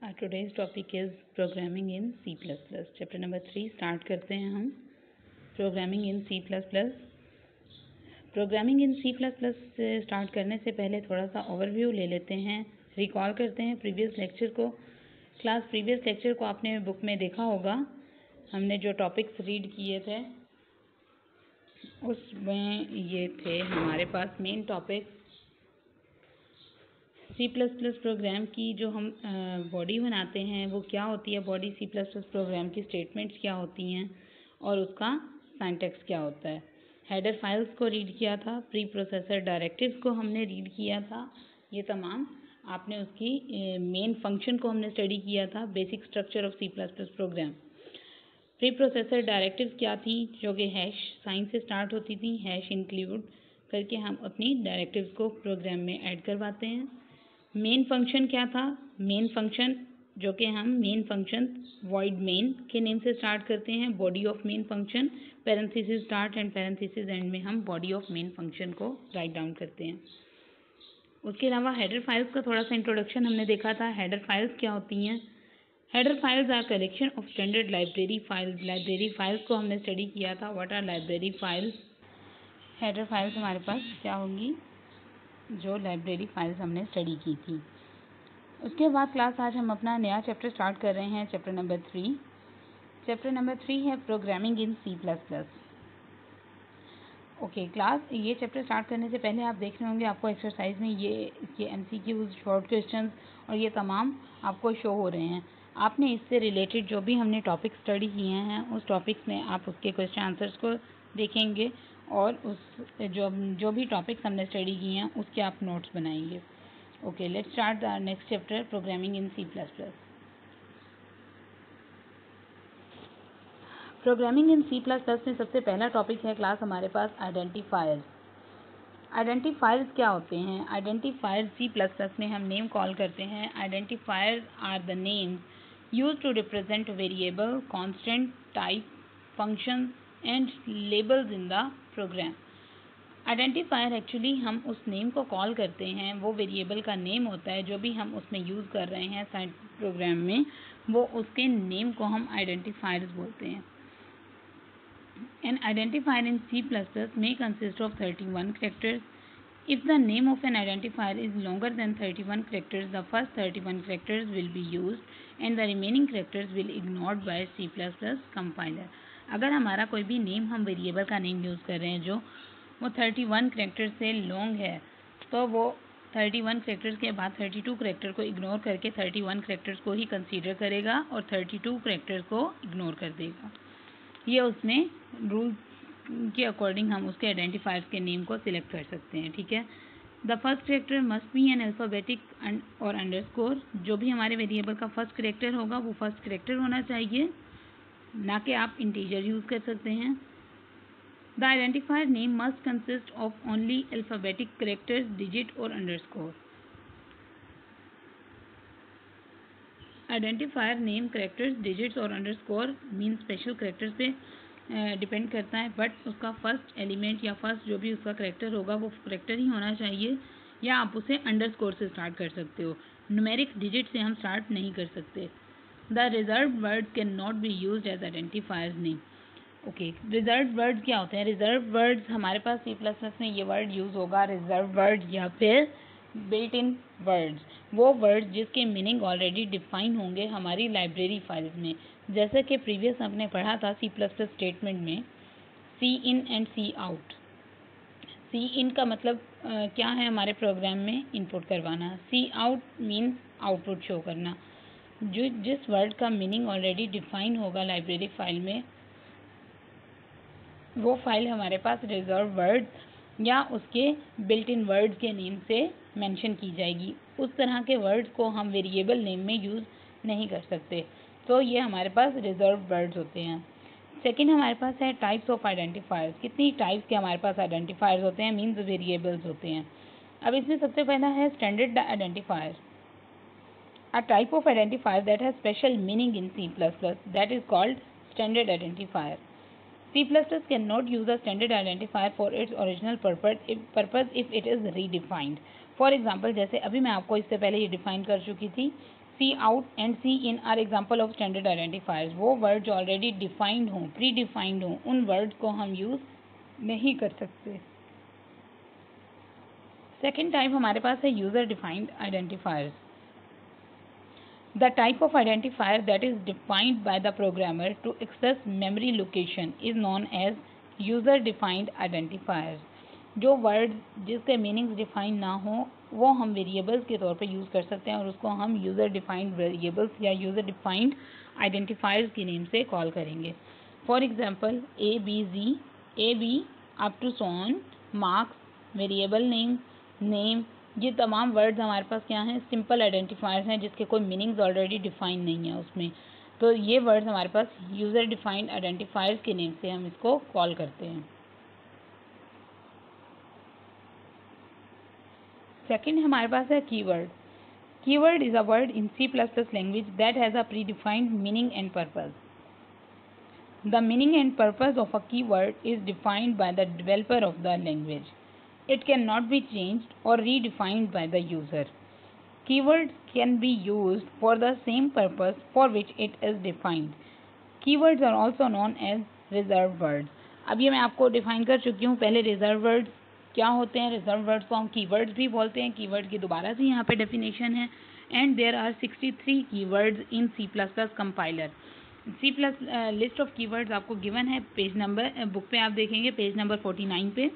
Today's topic is programming in C++. Chapter number 3 start करते हैं हम programming in C++. Programming in C++ से start करने से पहले थोड़ा सा ओवरव्यू ले लेते हैं, रिकॉल करते हैं प्रीवियस लेक्चर को. प्रीवियस लेक्चर को आपने बुक में देखा होगा. हमने जो टॉपिक्स रीड किए थे उसमें ये थे हमारे पास मेन टॉपिक्स. C++ प्रोग्राम की जो हम बॉडी बनाते हैं वो क्या होती है, बॉडी C++ प्रोग्राम की स्टेटमेंट्स क्या होती हैं और उसका सिंटैक्स क्या होता है. हेडर फाइल्स को रीड किया था, प्री प्रोसेसर डायरेक्टिव्स को हमने रीड किया था. ये तमाम आपने उसकी मेन फंक्शन को हमने स्टडी किया था. Basic structure of C++ program. Preprocessor directives क्या थी, जो कि हैश साइन से स्टार्ट होती थी. हैश इंक्लूड करके हम अपनी डायरेक्टिव्स को प्रोग्राम में ऐड करवाते हैं. मेन फंक्शन क्या था, मेन फंक्शन जो कि हम मेन फंक्शन वॉइड मेन के नेम से स्टार्ट करते हैं. Body of main function, parenthesis start and parenthesis and में हम बॉडी ऑफ मेन फंक्शन को राइट डाउन करते हैं. उसके अलावा हेडर फाइल्स का थोड़ा सा इंट्रोडक्शन हमने देखा था. हेडर फाइल्स क्या होती हैं. Header files are collection of standard library files. Library files को हमने स्टडी किया था. What are library files. Header files हमारे पास क्या होंगी, जो लाइब्रेरी फाइल्स हमने स्टडी की थी. उसके बाद क्लास आज हम अपना नया चैप्टर स्टार्ट कर रहे हैं, चैप्टर नंबर 3. चैप्टर नंबर 3 है programming in C++. Okay class, ये चैप्टर स्टार्ट करने से पहले आप देख रहे होंगे आपको एक्सरसाइज में ये MCQs, शॉर्ट क्वेश्चंस और ये तमाम आपको शो हो रहे हैं. आपने इससे रिलेटेड जो भी हमने टॉपिक स्टडी किए हैं उस टॉपिक्स में आप उसके क्वेश्चन आंसर्स को देखेंगे और उस जो भी टॉपिक्स हमने स्टडी किए हैं उसके आप नोट्स बनाएंगे. Okay, let's start the next chapter, programming in C++. Programming in C++ में सबसे पहला टॉपिक है क्लास हमारे पास आइडेंटिफायर्स. आइडेंटिफायर्स क्या होते हैं. आइडेंटिफायर C++ में हम नेम कॉल करते हैं. Identifier are the names used to represent variable, constant, type, function and labels in the program. Identifier actually हम उस नेम को कॉल करते हैं, वो वेरिएबल का नेम होता है जो भी हम उसमें यूज़ कर रहे हैं साइड प्रोग्राम में, वो उसके नेम को हम आइडेंटिफायर्स बोलते हैं. An identifier in C++ may consist of 31 characters. If the name of an identifier is longer than 31 characters, the first 31 characters will be used and the remaining characters will ignored by C++ compiler. अगर हमारा कोई भी name, हम variable का name use कर रहे हैं जो वो 31 कैरेक्टर से लॉन्ग है, तो वो 31 कैरेक्टर्स के बाद 32 कैरेक्टर को इग्नोर करके 31 कैरेक्टर्स को ही कंसीडर करेगा और 32 कैरेक्टर्स को इग्नोर कर देगा. ये उसने रूल के अकॉर्डिंग हम उसके आइडेंटिफायर्स के नेम को सिलेक्ट कर सकते हैं. ठीक है. The first character must be an alphabetic और अंडरस्कोर. जो भी हमारे वेरिएबल का फर्स्ट कैरेक्टर होगा वो फर्स्ट कैरेक्टर होना चाहिए, ना कि आप इंटीजर यूज़ कर सकते हैं. The identifier name must consist of only alphabetic characters, digit और underscore. Identifier name characters, digits और अंडरस्कोर मीन स्पेशल कैरेक्टर्स पे डिपेंड करता है, बट उसका फर्स्ट एलिमेंट या फर्स्ट जो भी उसका कैरेक्टर होगा वो कैरेक्टर ही होना चाहिए, या आप उसे अंडरस्कोर से स्टार्ट कर सकते हो. न्यूमेरिक डिजिट से हम स्टार्ट नहीं कर सकते. The reserve word can not be use as identifier name. Okay, reserve words क्या होते हैं. रिजर्व वर्ड्स हमारे पास C++ में ये वर्ड यूज़ होगा, रिजर्व वर्ड या फिर बिल्ट इन वर्ड्स. वो वर्ड्स जिसके मीनिंग ऑलरेडी डिफाइन होंगे हमारी लाइब्रेरी फाइल्स में. जैसे कि प्रीवियस हमने पढ़ा था C++ स्टेटमेंट में सी इन एंड सी आउट. सी इन का मतलब क्या है हमारे प्रोग्राम में, इनपुट करवाना. सी आउट मीन्स आउटपुट शो करना. जो जिस वर्ड का मीनिंग ऑलरेडी डिफाइन होगा लाइब्रेरी फाइल में, वो फाइल हमारे पास रिजर्व वर्ड या उसके बिल्ट इन वर्ड्स के नेम से मेंशन की जाएगी. उस तरह के वर्ड्स को हम वेरिएबल नेम में यूज़ नहीं कर सकते, तो ये हमारे पास रिजर्व वर्ड्स होते हैं. सेकंड हमारे पास है टाइप्स ऑफ आइडेंटिफायर्स. कितनी टाइप्स के हमारे पास आइडेंटिफायर्स होते हैं, मीन्स वेरिएबल्स होते हैं. अब इसमें सबसे पहला है standard identifier. A type of identifier that has special meaning in C++, that is called standard identifier. C++ cannot use a standard identifier for its original purpose if it is redefined. For example, जैसे अभी मैं आपको इससे पहले ये define कर चुकी थी, C out and C in are example of standard identifiers. वो वर्ड जो ऑलरेडी डिफाइंड हों, प्री डिफाइंड हों, उन वर्ड को हम यूज़ नहीं कर सकते। सेकेंड टाइप हमारे पास है user defined identifiers. The type of identifier that is defined by the programmer to access memory location is known as user defined identifiers। जो वर्ड जिसके मीनिंग्स डिफाइन ना हो वो हम वेरिएबल्स के तौर पे यूज़ कर सकते हैं और उसको हम यूज़र डिफाइंड वेरिएबल्स या यूज़र डिफाइंड आइडेंटिफायर्स के नेम से कॉल करेंगे। For example A B up to so on, marks, variable name, ये तमाम वर्ड्स हमारे पास क्या हैं, सिंपल आइडेंटिफायर्स हैं जिसके कोई मीनिंग्स ऑलरेडी डिफाइन नहीं है उसमें। तो ये वर्ड्स हमारे पास यूज़र डिफाइंड आइडेंटिफायर्स के नेम से हम इसको कॉल करते हैं। सेकंड हमारे पास है keyword. Keyword is a word in C++ language that has a pre defined meaning and purpose. The meaning and purpose of a keyword is defined by the developer of the language. It cannot be changed or redefined by the user. Keywords can be used for the same purpose for which it is defined. Keywords are also known as reserved words. अब ये मैं आपको define कर चुकी हूँ पहले reserve words क्या होते हैं। रिजर्व वर्ड्स को हम कीवर्ड्स भी बोलते हैं। कीवर्ड की दोबारा से यहाँ पे डेफिनेशन है। And there are 63 keywords in C++ compiler. List of keywords आपको गिवन है पेज नंबर बुक पे आप देखेंगे पेज नंबर 49 पे।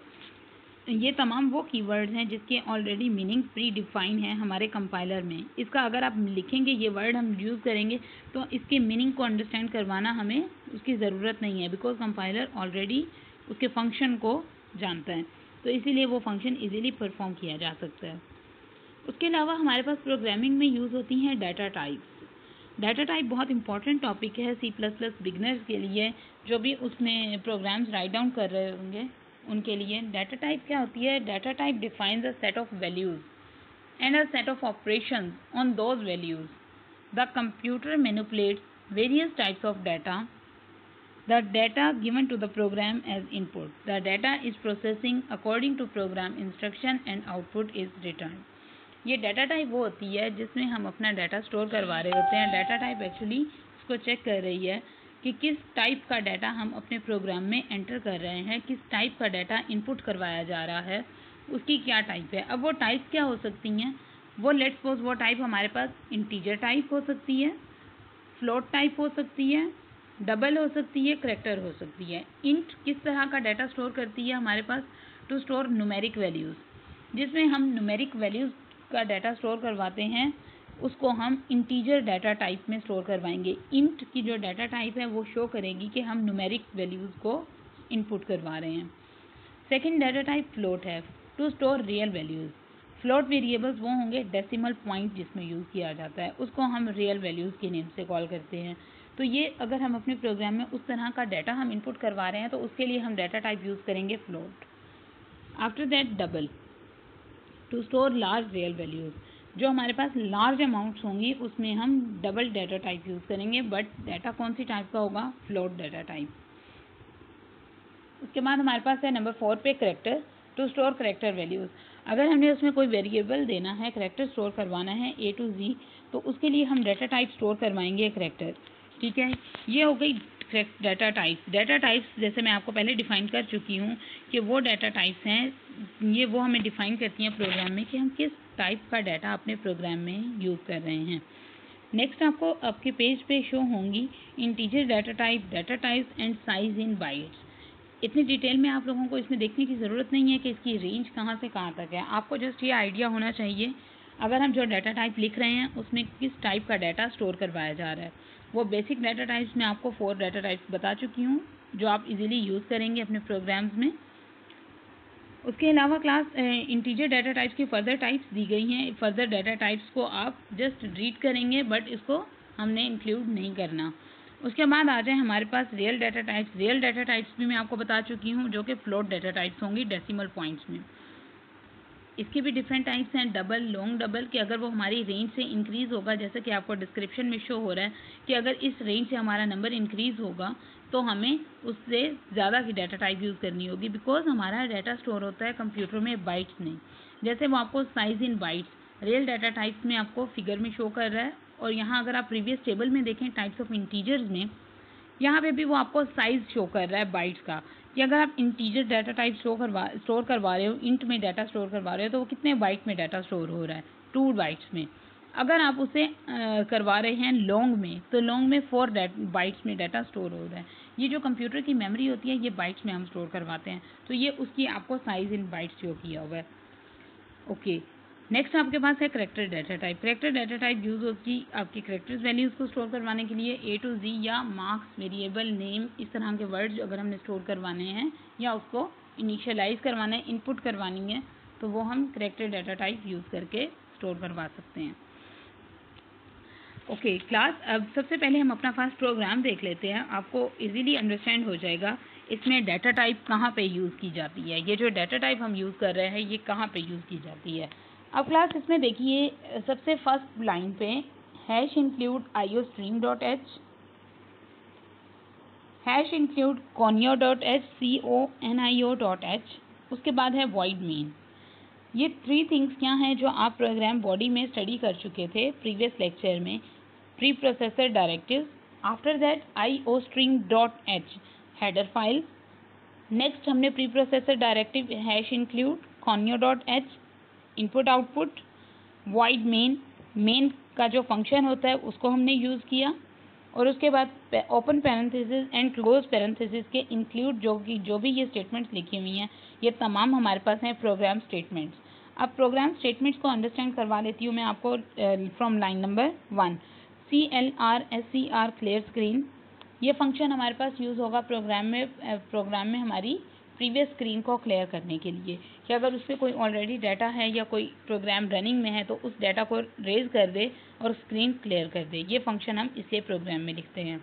ये तमाम वो कीवर्ड्स हैं जिसके ऑलरेडी मीनिंग प्री डिफाइन है हमारे कंपाइलर में। इसका अगर आप लिखेंगे ये वर्ड हम यूज़ करेंगे तो इसके मीनिंग को अंडरस्टैंड करवाना हमें उसकी ज़रूरत नहीं है बिकॉज कंपाइलर ऑलरेडी उसके फंक्शन को जानता है, तो इसीलिए वो फंक्शन इजीली परफॉर्म किया जा सकता है। उसके अलावा हमारे पास प्रोग्रामिंग में यूज़ होती हैं डाटा टाइप्स। डाटा टाइप बहुत इंपॉर्टेंट टॉपिक है C++ बिगनर्स के लिए, जो भी उसमें प्रोग्राम्स राइट डाउन कर रहे होंगे उनके लिए। डाटा टाइप क्या होती है? Data type defines a set of values and a set of operations on those values. The computer manipulates various types of data. The data given to the program as input. The data is processing according to program instruction and output is return. ये data type वो होती है जिसमें हम अपना data store करवा रहे होते हैं। डाटा टाइप एक्चुअली इसको चेक कर रही है कि किस टाइप का डाटा हम अपने प्रोग्राम में एंटर कर रहे हैं, किस टाइप का डाटा इनपुट करवाया जा रहा है, उसकी क्या टाइप है। अब वो टाइप क्या हो सकती हैं? वो लेट्स सपोज वो टाइप हमारे पास इंटीजर टाइप हो सकती है, फ्लोट टाइप हो सकती है, डबल हो सकती है, करैक्टर हो सकती है। इंट किस तरह का डाटा स्टोर करती है हमारे पास? टू स्टोर न्यूमेरिक वैल्यूज़, जिसमें हम न्यूमेरिक वैल्यूज़ का डाटा स्टोर करवाते हैं उसको हम इंटीजर डाटा टाइप में स्टोर करवाएंगे। इंट की जो डाटा टाइप है वो शो करेगी कि हम न्यूमेरिक वैल्यूज़ को इनपुट करवा रहे हैं। सेकंड डाटा टाइप फ्लोट है, to store real values. Float variables वो होंगे डेसिमल पॉइंट जिसमें यूज़ किया जाता है, उसको हम रियल वैल्यूज़ के नेम से कॉल करते हैं। तो ये अगर हम अपने प्रोग्राम में उस तरह का डाटा हम इनपुट करवा रहे हैं तो उसके लिए हम डाटा टाइप यूज़ करेंगे float. After that double, to store large real values. जो हमारे पास लार्ज अमाउंट्स होंगी उसमें हम डबल डाटा टाइप यूज़ करेंगे, बट डाटा कौन सी टाइप का होगा? Float data type. उसके बाद हमारे पास है नंबर 4 पे character, to store character values. अगर हमने उसमें कोई वेरिएबल देना है, करैक्टर स्टोर करवाना है A to Z, तो उसके लिए हम डाटा टाइप स्टोर करवाएंगे करैक्टर। ठीक है, ये हो गई डाटा टाइप्स। डाटा टाइप्स जैसे मैं आपको पहले डिफाइन कर चुकी हूँ कि वो डाटा टाइप्स हैं, ये वो हमें डिफाइन करती हैं प्रोग्राम में कि हम किस टाइप का डाटा अपने प्रोग्राम में यूज़ कर रहे हैं। नेक्स्ट आपको आपके पेज पे शो होंगी integer data types and size in bytes. इतनी डिटेल में आप लोगों को इसमें देखने की ज़रूरत नहीं है कि इसकी रेंज कहाँ से कहाँ तक है। आपको जस्ट ये आइडिया होना चाहिए अगर हम जो डाटा टाइप लिख रहे हैं उसमें किस टाइप का डाटा स्टोर करवाया जा रहा है। वो बेसिक डाटा टाइप्स में आपको 4 डाटा टाइप्स बता चुकी हूँ जो आप इजीली यूज़ करेंगे अपने प्रोग्राम्स में। उसके अलावा क्लास इंटीजर डाटा टाइप्स की फर्दर टाइप्स दी गई हैं। फर्दर डाटा टाइप्स को आप जस्ट रीड करेंगे बट इसको हमने इंक्लूड नहीं करना। उसके बाद आ जाए हमारे पास real data types. Real data types भी मैं आपको बता चुकी हूँ जो कि फ्लोट डाटा टाइप्स होंगी डेसिमल पॉइंट्स में। इसके भी डिफरेंट टाइप्स हैं, डबल, लॉन्ग डबल, कि अगर वो हमारी रेंज से इंक्रीज़ होगा, जैसे कि आपको डिस्क्रिप्शन में शो हो रहा है कि अगर इस रेंज से हमारा नंबर इंक्रीज़ होगा तो हमें उससे ज़्यादा की डाटा टाइप यूज़ करनी होगी बिकॉज हमारा डाटा स्टोर होता है कंप्यूटर में बाइट्स में। जैसे वो आपको साइज़ इन बाइट्स रियल डाटा टाइप्स में आपको फिगर में शो कर रहा है और यहाँ अगर आप प्रीवियस टेबल में देखें टाइप्स ऑफ इंटीजर्स में, यहाँ पे भी वो आपको साइज शो कर रहा है बाइट्स का, कि अगर आप इंटीजर डाटा टाइप स्टोर करवा रहे हो, इंट में डाटा स्टोर करवा रहे हो, तो वो कितने बाइट में डाटा स्टोर हो रहा है, 2 बाइट्स में। अगर आप उसे करवा रहे हैं लॉन्ग में, तो लॉन्ग में 4 बाइट्स में डाटा स्टोर हो रहा है। ये जो कंप्यूटर की मेमोरी होती है, ये बाइट्स में हम स्टोर करवाते हैं, तो ये उसकी आपको साइज इन बाइट्स शो किया हुआ है। ओके, नेक्स्ट आपके पास है character data type. Character data type use होती है आपकी करेक्टर्स वैल्यूज़ को स्टोर करवाने के लिए। A to Z या मार्क्स, वेरिएबल, नेम, इस तरह के वर्ड्स अगर हमने स्टोर करवाने हैं या उसको इनिशियलाइज करवाना है, इनपुट करवानी है, तो वो हम करेक्टर डाटा टाइप यूज़ करके स्टोर करवा सकते हैं। ओके क्लास, अब सबसे पहले हम अपना फास्ट प्रोग्राम देख लेते हैं, आपको इजीली अंडरस्टैंड हो जाएगा इसमें डाटा टाइप कहाँ पे यूज़ की जाती है। ये जो डाटा टाइप हम यूज़ कर रहे हैं, ये कहाँ पे यूज़ की जाती है। अब क्लास इसमें देखिए, सबसे फर्स्ट लाइन पे hash include iostream.h, hash include conio.h, conio.h, उसके बाद है void main। ये 3 थिंग्स क्या हैं जो आप प्रोग्राम बॉडी में स्टडी कर चुके थे प्रीवियस लेक्चर में। Preprocessor directives, after that iostream.h header file, next हमने preprocessor directive hash include conio.h input output, void main, main का जो फंक्शन होता है उसको हमने यूज़ किया, और उसके बाद open parenthesis and close parenthesis के इंक्लूड जो भी ये स्टेटमेंट्स लिखी हुई हैं, ये तमाम हमारे पास हैं प्रोग्राम स्टेटमेंट्स। अब प्रोग्राम स्टेटमेंट्स को अंडरस्टैंड करवा लेती हूँ मैं आपको from line number 1। CLR clear screen, ये फंक्शन हमारे पास यूज़ होगा प्रोग्राम में हमारी प्रीवियस स्क्रीन को क्लियर करने के लिए, कि अगर उस पर कोई ऑलरेडी डाटा है या कोई प्रोग्राम रनिंग में है तो उस डाटा को रेज कर दे और स्क्रीन क्लियर कर दे। ये फंक्शन हम इसलिए प्रोग्राम में लिखते हैं।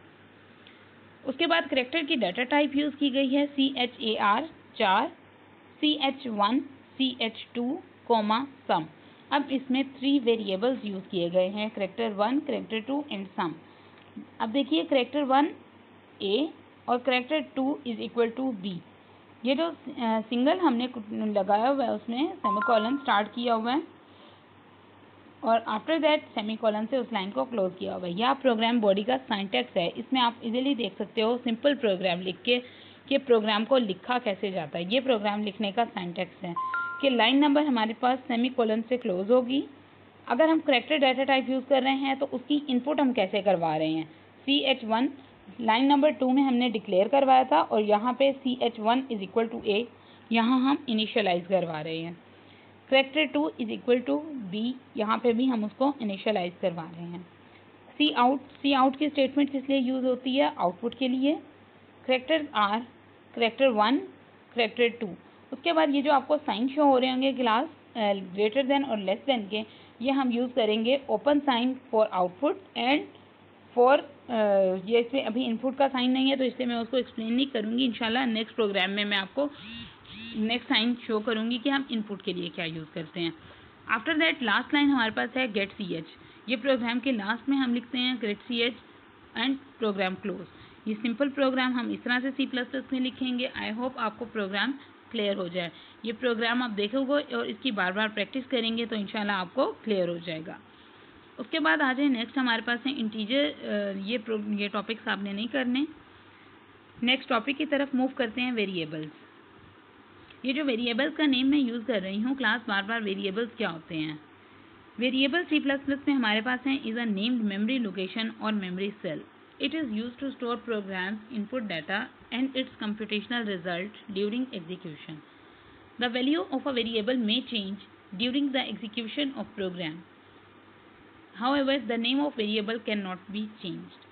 उसके बाद करेक्टर की डाटा टाइप यूज़ की गई है CHAR 4, CH1, CH2, सम। अब इसमें 3 वेरिएबल्स यूज़ किए गए हैं, करेक्टर 1, करेक्टर 2 एंड सम। अब देखिए करेक्टर 1 A और character 2 is equal to B। ये जो सिंगल हमने लगाया हुआ है उसमें सेमीकोलन स्टार्ट किया हुआ है और आफ्टर दैट सेमीकोलन से उस लाइन को क्लोज किया हुआ है। यह प्रोग्राम बॉडी का सिंटैक्स है। इसमें आप इजीली देख सकते हो सिंपल प्रोग्राम लिख के कि प्रोग्राम को लिखा कैसे जाता है। ये प्रोग्राम लिखने का सिंटैक्स है कि लाइन नंबर हमारे पास सेमीकोलन से क्लोज होगी। अगर हम करेक्टर डाटा टाइप यूज़ कर रहे हैं तो उसकी इनपुट हम कैसे करवा रहे हैं। CH1 लाइन नंबर 2 में हमने डिक्लेयर करवाया था और यहाँ पे CH1 is equal to A, यहाँ हम इनिशियलाइज करवा रहे हैं। Character 2 is equal to B, यहाँ पे भी हम उसको इनिशियलाइज करवा रहे हैं। सी आउट की स्टेटमेंट इसलिए यूज़ होती है आउटपुट के लिए। Character R, character 1, character 2। उसके बाद ये जो आपको साइन शो हो रहे होंगे क्लास ग्रेटर देन और लेस देन के, ये हम यूज़ करेंगे open sign for output and for ये इसमें अभी इनपुट का साइन नहीं है तो इसलिए मैं उसको एक्सप्लेन नहीं करूँगी। इंशाल्लाह नेक्स्ट प्रोग्राम में मैं आपको नेक्स्ट साइन शो करूँगी कि हम इनपुट के लिए क्या यूज़ करते हैं। आफ्टर दैट लास्ट लाइन हमारे पास है गेट CH। ये प्रोग्राम के लास्ट में हम लिखते हैं get CH and program close. ये सिंपल प्रोग्राम हम इस तरह से C++ में लिखेंगे। आई होप आपको प्रोग्राम क्लियर हो जाए। ये प्रोग्राम आप देखोगे और इसकी बार बार प्रैक्टिस करेंगे तो इंशाल्लाह आपको क्लियर हो जाएगा। उसके बाद आ जाए नेक्स्ट हमारे पास है इंटीजर। ये टॉपिक्स आपने नहीं करने। नेक्स्ट टॉपिक की तरफ मूव करते हैं वेरिएबल्स। ये जो वेरिएबल्स का नेम मैं यूज़ कर रही हूँ क्लास, बार बार वेरिएबल्स क्या होते हैं। वेरिएबल C++ में हमारे पास है is a named memory location और memory cell. It is use to store programs input data and its computational result during execution. The value of a variable may change during the execution of program. However, the name of variable cannot be changed.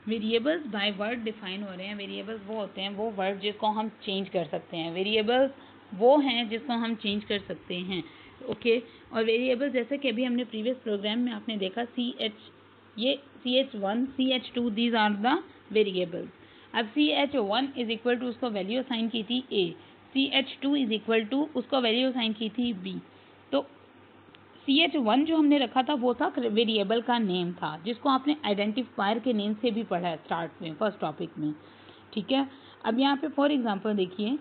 Variables by word define हो रहे हैं। Variables वो होते हैं वो word जिसको हम change कर सकते हैं। वेरिएबल्स वो हैं जिसको हम चेंज कर सकते हैं। ओके और वेरिएबल जैसे कि अभी हमने प्रीवियस प्रोग्राम में आपने देखा ये CH1, CH2 these are the variables. अब CH1 इज इक्वल टू उसको वैल्यू असाइन की थी A, CH2 is equal to उसको वैल्यू असाइन की थी B। तो CH1 जो हमने रखा था वो था वेरिएबल का नेम था जिसको आपने आइडेंटिफायर के नेम से भी पढ़ा है स्टार्ट में फर्स्ट टॉपिक में। ठीक है, अब यहाँ पे फॉर एग्जांपल देखिए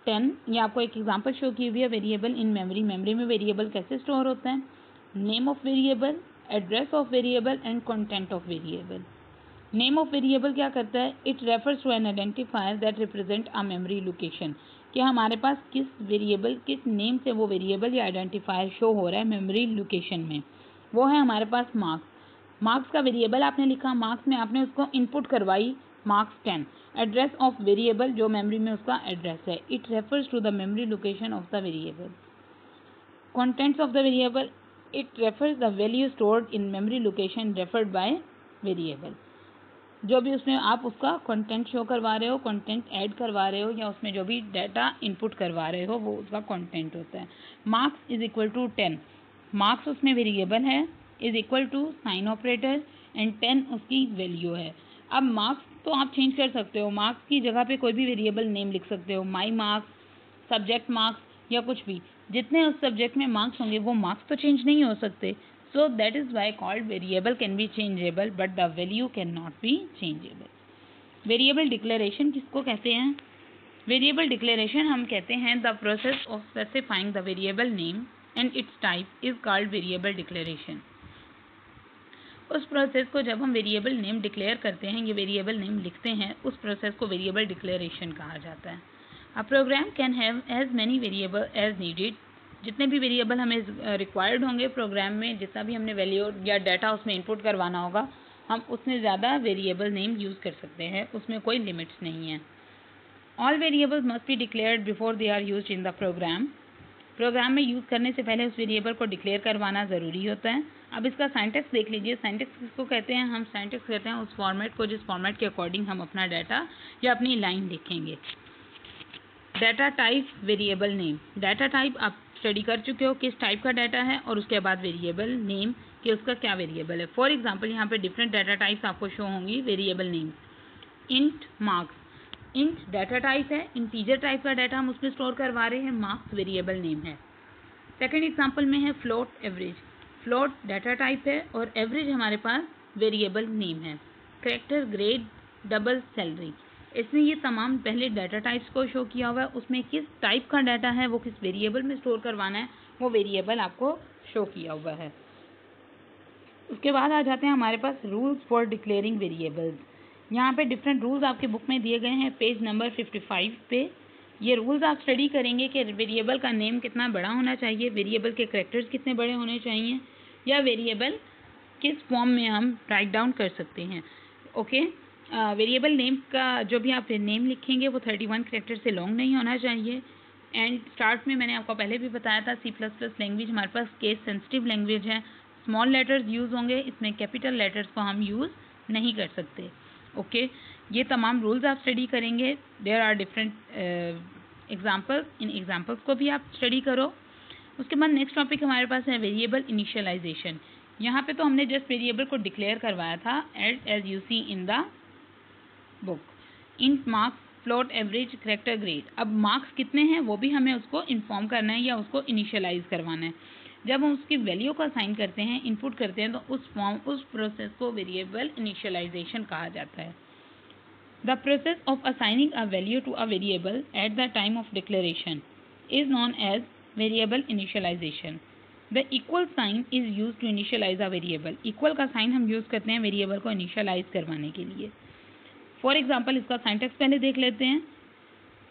10, ये आपको एक एग्जांपल शो की हुई है वेरिएबल इन मेमोरी। मेमोरी में वेरिएबल कैसे स्टोर होता है। Name of variable address of variable and content of variable. Name of variable क्या करता है? It refers to an identifier that represent a memory location, कि हमारे पास किस वेरिएबल, किस नेम से वो वेरिएबल या आइडेंटिफायर शो हो रहा है मेमोरी लोकेशन में। वो है हमारे पास मार्क्स। मार्क्स का वेरिएबल आपने लिखा, मार्क्स में आपने उसको इनपुट करवाई मार्क्स 10। एड्रेस ऑफ वेरिएबल जो मेमोरी में उसका एड्रेस है, it refers to the memory location of the variable. Contents of the variable, it refers the value stored in memory location referred by variable. जो भी उसमें आप उसका कंटेंट शो करवा रहे हो, कंटेंट ऐड करवा रहे हो, या उसमें जो भी डाटा इनपुट करवा रहे हो वो उसका कंटेंट होता है। Marks is equal to 10, marks उसमें वेरिएबल है, is equal to sign operator and 10 उसकी वैल्यू है। अब मार्क्स तो आप चेंज कर सकते हो, मार्क्स की जगह पे कोई भी वेरिएबल नेम लिख सकते हो, माई मार्क्स, सब्जेक्ट मार्क्स या कुछ भी। जितने उस सब्जेक्ट में मार्क्स होंगे वो मार्क्स तो चेंज नहीं हो सकते। So that is why called variable can be changeable but the value cannot be changeable. Variable declaration किसको कहते हैं? Variable declaration हम कहते हैं the process of specifying the variable name and its type is called variable declaration. उस process को जब हम वेरिएबल नेम डिक्लेयर करते हैं, ये वेरिएबल नेम लिखते हैं, उस प्रोसेस को वेरिएबल डिक्लेरेशन कहा जाता है। A program can have as many variable as needed, जितने भी वेरिएबल हमें रिक्वायर्ड होंगे प्रोग्राम में, जितना भी हमने वैल्यू या डाटा उसमें इनपुट करवाना होगा, हम उतने ज़्यादा वेरिएबल नेम यूज़ कर सकते हैं, उसमें कोई लिमिट्स नहीं है। All variables must be declared before they are used in the program. Program में यूज़ करने से पहले उस वेरिएबल को डिक्लेयर करवाना ज़रूरी होता है। अब इसका सिंटैक्स देख लीजिए। सिंटैक्स किसको कहते हैं? हम सिंटैक्स कहते हैं उस फॉर्मेट को जिस फॉर्मेट के अकॉर्डिंग हम अपना डाटा या अपनी लाइन लिखेंगे। Data type, variable name. Data type आप स्टडी कर चुके हो, किस टाइप का डाटा है, और उसके बाद वेरिएबल नेम कि उसका क्या वेरिएबल है। फॉर एग्जांपल यहाँ पे डिफरेंट डाटा टाइप्स आपको शो होंगी variable name. Int marks, int data type है, इंटीजर टाइप का डाटा हम उसमें स्टोर करवा रहे हैं, मार्क्स वेरिएबल नेम है। सेकेंड एग्जाम्पल में है float average, float data type है और एवरेज हमारे पास वेरिएबल नेम है। कैरेक्टर, ग्रेड, डबल, सैलरी, इसमें ये तमाम पहले डाटा टाइप्स को शो किया हुआ है, उसमें किस टाइप का डाटा है, वो किस वेरिएबल में स्टोर करवाना है, वो वेरिएबल आपको शो किया हुआ है। उसके बाद आ जाते हैं हमारे पास रूल्स फॉर डिक्लेयरिंग वेरिएबल्स। यहाँ पे डिफरेंट रूल्स आपके बुक में दिए गए हैं, पेज नंबर 55 पे। ये रूल्स आप स्टडी करेंगे कि वेरिएबल का नेम कितना बड़ा होना चाहिए, वेरिएबल के कैरेक्टर्स कितने बड़े होने चाहिए, या वेरिएबल किस फॉर्म में हम राइट डाउन कर सकते हैं। ओके, वेरिएबल नेम का जो भी आप नेम लिखेंगे वो 31 कैरेक्टर से लॉन्ग नहीं होना चाहिए। एंड स्टार्ट में मैंने आपको पहले भी बताया था, C++ लैंग्वेज हमारे पास केस सेंसिटिव लैंग्वेज है, स्मॉल लेटर्स यूज़ होंगे, इसमें कैपिटल लेटर्स को हम यूज़ नहीं कर सकते। ओके, ये तमाम रूल्स आप स्टडी करेंगे। देयर आर डिफरेंट एग्जाम्पल्स, इन एग्जाम्पल्स को भी आप स्टडी करो। उसके बाद नेक्स्ट टॉपिक हमारे पास है वेरिएबल इनिशियलाइजेशन। यहाँ पे तो हमने जस्ट वेरिएबल को डिक्लेयर करवाया था, as you see in the book. Int marks, float, average, character, grade. अब मार्क्स कितने हैं वो भी हमें उसको इन्फॉर्म करना है या उसको इनिशियलाइज करवाना है। जब हम उसकी वैल्यू को असाइन करते हैं, इनपुट करते हैं, तो उस प्रोसेस को वेरिएबल इनिशियलाइजेशन कहा जाता है। The process of assigning a value to a variable at the time of declaration is known as variable initialization. The equal sign is use to initialize a variable. Equal का sign हम use करते हैं variable को initialise करवाने के लिए। For example इसका syntax पहले देख लेते हैं।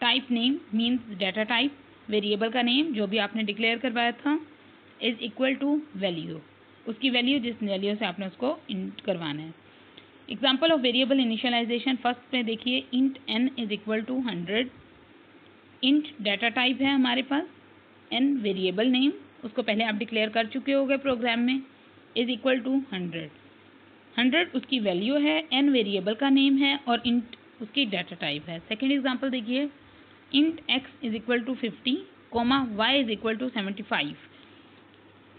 Type name means data type, variable का नेम जो भी आपने डिक्लेयर करवाया था, इज इक्वल टू वैल्यू, उसकी वैल्यू जिस वैल्यू से आपने उसको इंट करवाना है। Example of variable initialization, first में देखिए, int n is equal to 100। Int data type है हमारे पास, n वेरिएबल नेम, उसको पहले आप डिक्लेयर कर चुके होंगे प्रोग्राम में, इज इक्वल टू 100। 100 उसकी वैल्यू है, n वेरिएबल का नेम है और इंट उसकी डाटा टाइप है। सेकेंड एग्जाम्पल देखिए, int x is equal to 50, y is equal to 75।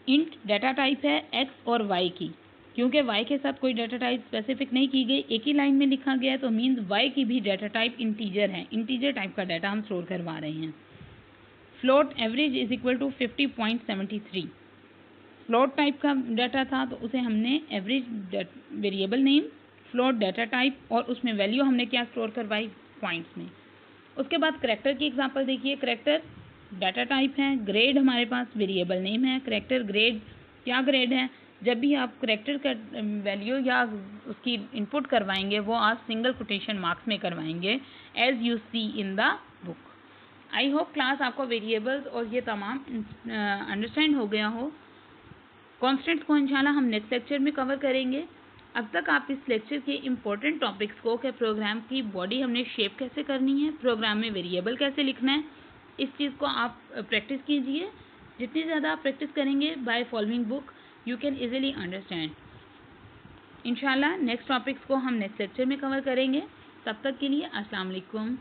Int data type है x और y की, क्योंकि y के साथ कोई डाटा टाइप स्पेसिफिक नहीं की गई, एक ही लाइन में लिखा गया है, तो मीन्स y की भी डाटा टाइप इंटीजर है, इंटीजर टाइप का डाटा हम स्टोर करवा रहे हैं। Float average is equal to 50.73। Float type का डाटा था तो उसे हमने average variable name, float data type, और उसमें वैल्यू हमने क्या स्टोर करवाई, पॉइंट्स में। उसके बाद करेक्टर की एग्जांपल देखिए। करेक्टर डाटा टाइप है, ग्रेड हमारे पास वेरिएबल नेम है, करेक्टर ग्रेड क्या ग्रेड है, जब भी आप करेक्टर का वैल्यू या उसकी इनपुट करवाएंगे वो आप सिंगल कोटेशन मार्क्स में करवाएंगे, as you see in the book. I hope class आपको वेरिएबल्स और ये तमाम अंडरस्टैंड हो गया हो। कॉन्स्टेंट्स को इंशाल्लाह हम नेक्स्ट लेक्चर में कवर करेंगे। अब तक आप इस लेक्चर के इम्पोर्टेंट टॉपिक्स को कि प्रोग्राम की बॉडी हमने शेप कैसे करनी है, प्रोग्राम में वेरिएबल कैसे लिखना है, इस चीज़ को आप प्रैक्टिस कीजिए। जितनी ज़्यादा आप प्रैक्टिस करेंगे by following book you can easily understand. इंशाल्लाह नेक्स्ट टॉपिक्स को हम नेक्स्ट लेक्चर में कवर करेंगे। तब तक के लिए अस्सलाम वालेकुम।